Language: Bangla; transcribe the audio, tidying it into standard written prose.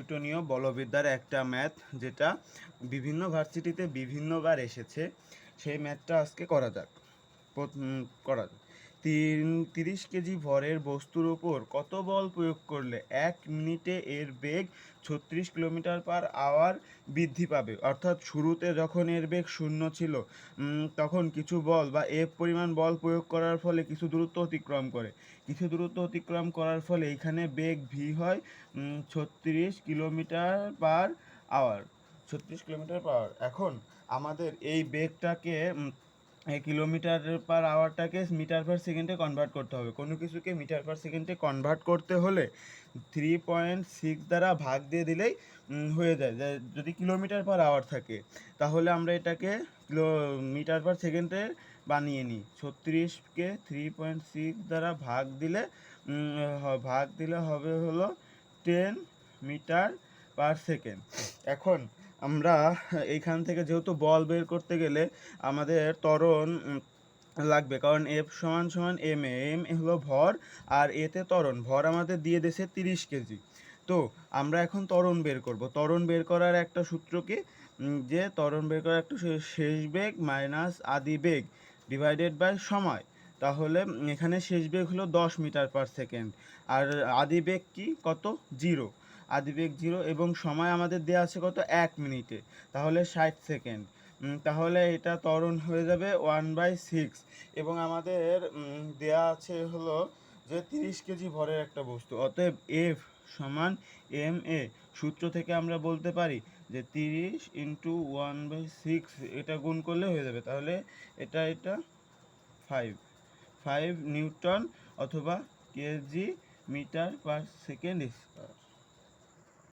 নিউটনীয় বলবিদ্যার একটা ম্যাথ, যেটা বিভিন্ন ভার্সিটিতে বিভিন্নবার এসেছে। সেই ম্যাথটা আজকে করা যাক। করা যাক। 30 কেজি ভরের বস্তুর উপর কত বল প্রয়োগ করলে 1 মিনিটে এর বেগ 36 কিলোমিটার পার আওয়ার বৃদ্ধি পাবে? অর্থাৎ শুরুতে যখন এর বেগ 0 ছিল, তখন কিছু বল বা এফ পরিমাণ বল প্রয়োগ করার ফলে কিছু দূরত্ব অতিক্রম করে। কিছু দূরত্ব অতিক্রম করার ফলে এখানে বেগ ভি হয় 36 kilometre per hour. 36 kilometre per hour. এখন আমাদের এই বেগটাকে কিলোমিটার পার আওয়ারটাকে মিটার পার সেকেন্ডে কনভার্ট করতে হবে। কোনো কিছুকে মিটার পার সেকেন্ডে কনভার্ট করতে হলে 3.6 দ্বারা ভাগ দিয়ে দিলেই হয়ে যায়। যদি কিলোমিটার পার আওয়ার থাকে, তাহলে আমরা এটাকে মিটার পার সেকেন্ডে বানিয়ে নিই। 36কে 3.6 দ্বারা ভাগ দিলে হবে হলো 10 মিটার পার সেকেন্ড। এখন আমরা এইখান থেকে যেহেতু বল বের করতে গেলে আমাদের ত্বরণ লাগবে, কারণ এফ সমান সমান এম এ হলো ভর, আর এতে ত্বরণ। ভর আমাদের দিয়ে দিয়েছে 30 কেজি। তো আমরা এখন ত্বরণ বের করব। ত্বরণ বের করার একটা সূত্র কি, যে ত্বরণ বের করার একটা শেষ বেগ মাইনাস আদি বেগ ডিভাইডেড বাই সময়। তাহলে এখানে শেষ বেগ হলো 10 মিটার পার সেকেন্ড, আর আদি বেগ কি কত? 0। আদিবেগ 0 এবং সময় আমাদের দেওয়া আছে কত? 1 মিনিটে, তাহলে 60 সেকেন্ড। তাহলে এটা ত্বরণ হয়ে যাবে 1/6। এবং আমাদের দেওয়া আছে হলো যে 30 কেজি ভরের একটা বস্তু। অতএব এফ সমান এম এ। সূত্র থেকে আমরা বলতে পারি যে 30 ইন্টু 1/6, এটা গুণ করলে হয়ে যাবে। তাহলে এটা 5 নিউটন অথবা kg metre per second square.